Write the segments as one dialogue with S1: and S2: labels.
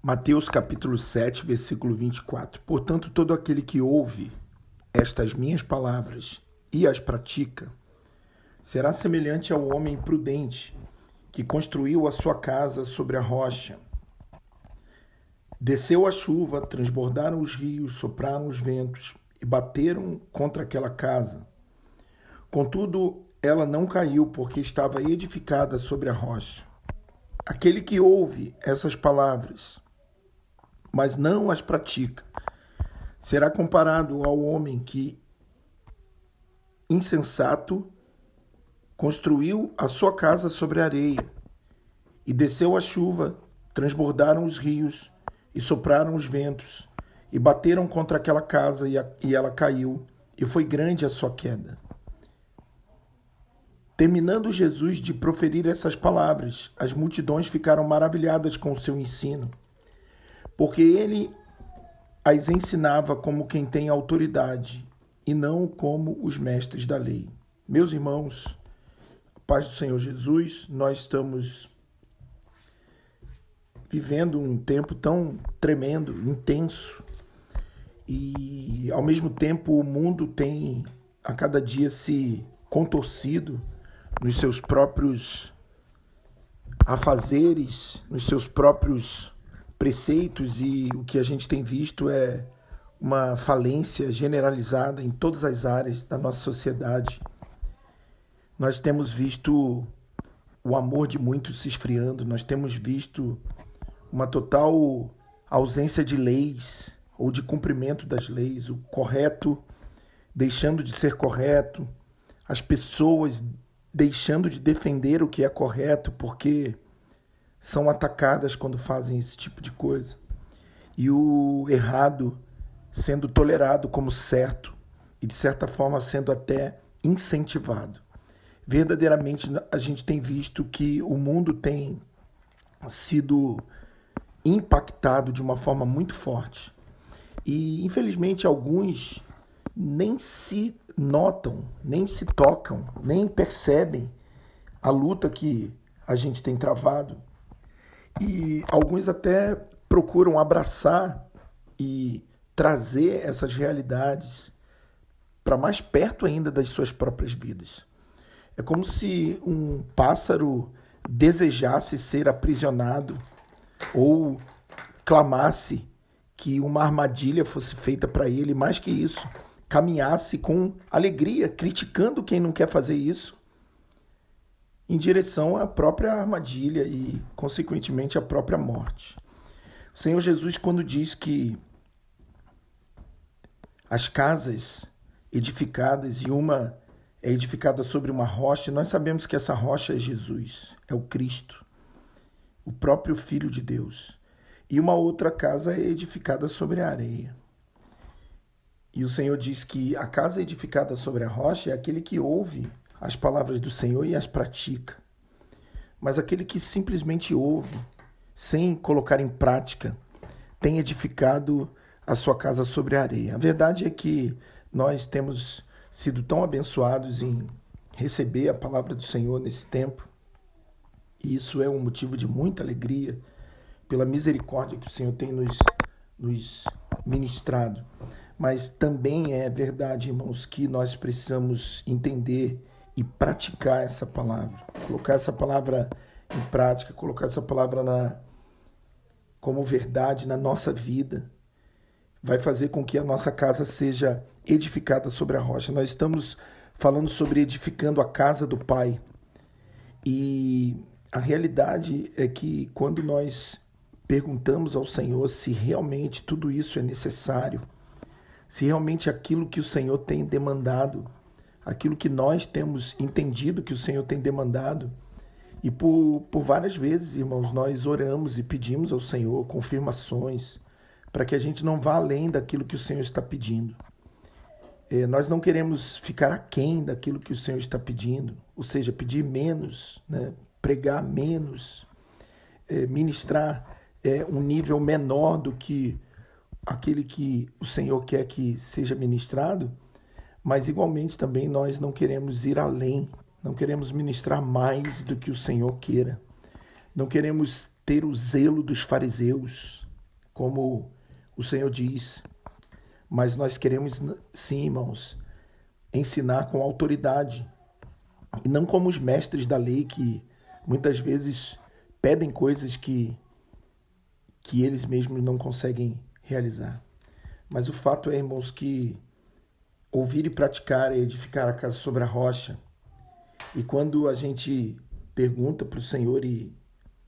S1: Mateus capítulo 7, versículo 24. Portanto, todo aquele que ouve estas minhas palavras e as pratica, será semelhante ao homem prudente que construiu a sua casa sobre a rocha. Desceu a chuva, transbordaram os rios, sopraram os ventos e bateram contra aquela casa. Contudo, ela não caiu, porque estava edificada sobre a rocha. Aquele que ouve essas palavras, mas não as pratica, será comparado ao homem que, insensato, construiu a sua casa sobre a areia, e desceu a chuva, transbordaram os rios, e sopraram os ventos, e bateram contra aquela casa, e ela caiu, e foi grande a sua queda. Terminando Jesus de proferir essas palavras, as multidões ficaram maravilhadas com o seu ensino, porque ele as ensinava como quem tem autoridade, e não como os mestres da lei. Meus irmãos, a paz do Senhor Jesus, nós estamos vivendo um tempo tão tremendo, intenso, e ao mesmo tempo o mundo tem a cada dia se contorcido nos seus próprios afazeres, nos seus próprios preceitos, e o que a gente tem visto é uma falência generalizada em todas as áreas da nossa sociedade. Nós temos visto o amor de muitos se esfriando, nós temos visto uma total ausência de leis ou de cumprimento das leis, o correto deixando de ser correto, as pessoas deixando de defender o que é correto porque são atacadas quando fazem esse tipo de coisa, e o errado sendo tolerado como certo e, de certa forma, sendo até incentivado. Verdadeiramente, a gente tem visto que o mundo tem sido impactado de uma forma muito forte. E, infelizmente, alguns nem se notam, nem se tocam, nem percebem a luta que a gente tem travado. E alguns até procuram abraçar e trazer essas realidades para mais perto ainda das suas próprias vidas. É como se um pássaro desejasse ser aprisionado ou clamasse que uma armadilha fosse feita para ele, mais que isso, caminhasse com alegria, criticando quem não quer fazer isso, em direção à própria armadilha e, consequentemente, à própria morte. O Senhor Jesus, quando diz que as casas edificadas, e uma é edificada sobre uma rocha, nós sabemos que essa rocha é Jesus, é o Cristo, o próprio Filho de Deus. E uma outra casa é edificada sobre a areia. E o Senhor diz que a casa edificada sobre a rocha é aquele que ouve as palavras do Senhor e as pratica. Mas aquele que simplesmente ouve, sem colocar em prática, tem edificado a sua casa sobre a areia. A verdade é que nós temos sido tão abençoados em receber a palavra do Senhor nesse tempo, e isso é um motivo de muita alegria, pela misericórdia que o Senhor tem nos ministrado. Mas também é verdade, irmãos, que nós precisamos entender e praticar essa palavra, colocar essa palavra em prática, colocar essa palavra como verdade na nossa vida, vai fazer com que a nossa casa seja edificada sobre a rocha. Nós estamos falando sobre edificando a casa do Pai, e a realidade é que quando nós perguntamos ao Senhor se realmente tudo isso é necessário, se realmente aquilo que o Senhor tem demandado, aquilo que nós temos entendido que o Senhor tem demandado, e por várias vezes, irmãos, nós oramos e pedimos ao Senhor confirmações para que a gente não vá além daquilo que o Senhor está pedindo. Nós não queremos ficar aquém daquilo que o Senhor está pedindo, ou seja, pedir menos, né? Pregar menos, ministrar um nível menor do que aquele que o Senhor quer que seja ministrado, mas igualmente também nós não queremos ir além, não queremos ministrar mais do que o Senhor queira, não queremos ter o zelo dos fariseus, como o Senhor diz, mas nós queremos, sim, irmãos, ensinar com autoridade, e não como os mestres da lei que muitas vezes pedem coisas que eles mesmos não conseguem realizar. Mas o fato é, irmãos, que ouvir e praticar é edificar a casa sobre a rocha. E quando a gente pergunta para o Senhor e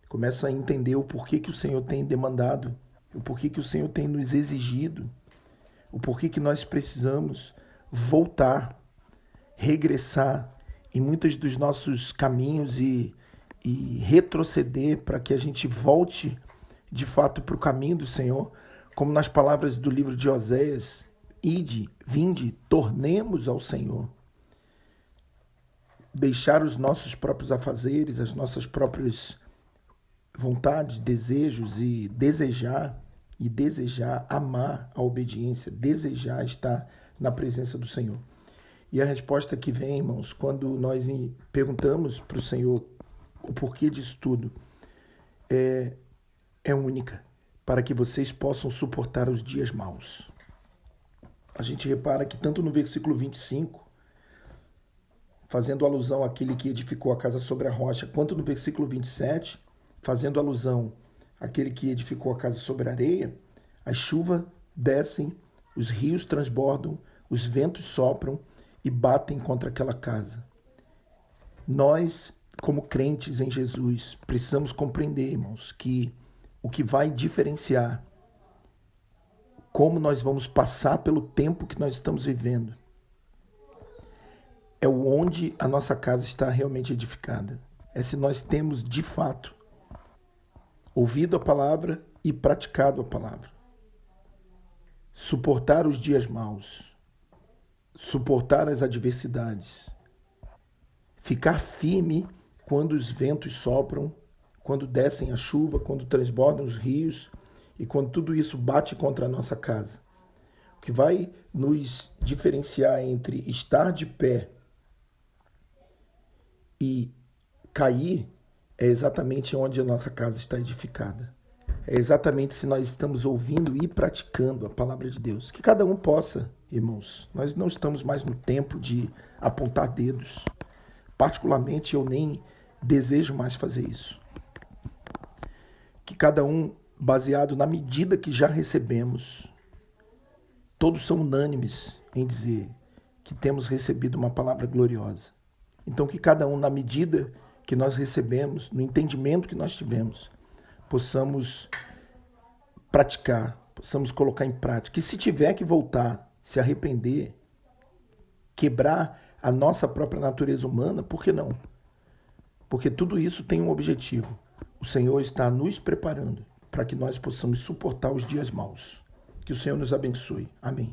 S1: começa a entender o porquê que o Senhor tem demandado, o porquê que o Senhor tem nos exigido, o porquê que nós precisamos voltar, regressar em muitos dos nossos caminhos e retroceder para que a gente volte de fato para o caminho do Senhor, como nas palavras do livro de Oséias, ide, vinde, tornemos ao Senhor. Deixar os nossos próprios afazeres, as nossas próprias vontades, desejos e desejar, amar a obediência, desejar estar na presença do Senhor. E a resposta que vem, irmãos, quando nós perguntamos para o Senhor o porquê disso tudo, é única, para que vocês possam suportar os dias maus. A gente repara que tanto no versículo 25, fazendo alusão àquele que edificou a casa sobre a rocha, quanto no versículo 27, fazendo alusão àquele que edificou a casa sobre a areia, as chuvas descem, os rios transbordam, os ventos sopram e batem contra aquela casa. Nós, como crentes em Jesus, precisamos compreender, irmãos, que o que vai diferenciar como nós vamos passar pelo tempo que nós estamos vivendo é o onde a nossa casa está realmente edificada. É se nós temos, de fato, ouvido a palavra e praticado a palavra. Suportar os dias maus, suportar as adversidades, ficar firme quando os ventos sopram, quando descem a chuva, quando transbordam os rios e quando tudo isso bate contra a nossa casa. O que vai nos diferenciar entre estar de pé e cair é exatamente onde a nossa casa está edificada. É exatamente se nós estamos ouvindo e praticando a palavra de Deus. Que cada um possa, irmãos. Nós não estamos mais no tempo de apontar dedos. Particularmente, eu nem desejo mais fazer isso. Que cada um, baseado na medida que já recebemos, todos são unânimes em dizer que temos recebido uma palavra gloriosa. Então, que cada um, na medida que nós recebemos, no entendimento que nós tivemos, possamos praticar, possamos colocar em prática. E se tiver que voltar, se arrepender, quebrar a nossa própria natureza humana, por que não? Porque tudo isso tem um objetivo. O Senhor está nos preparando para que nós possamos suportar os dias maus. Que o Senhor nos abençoe. Amém.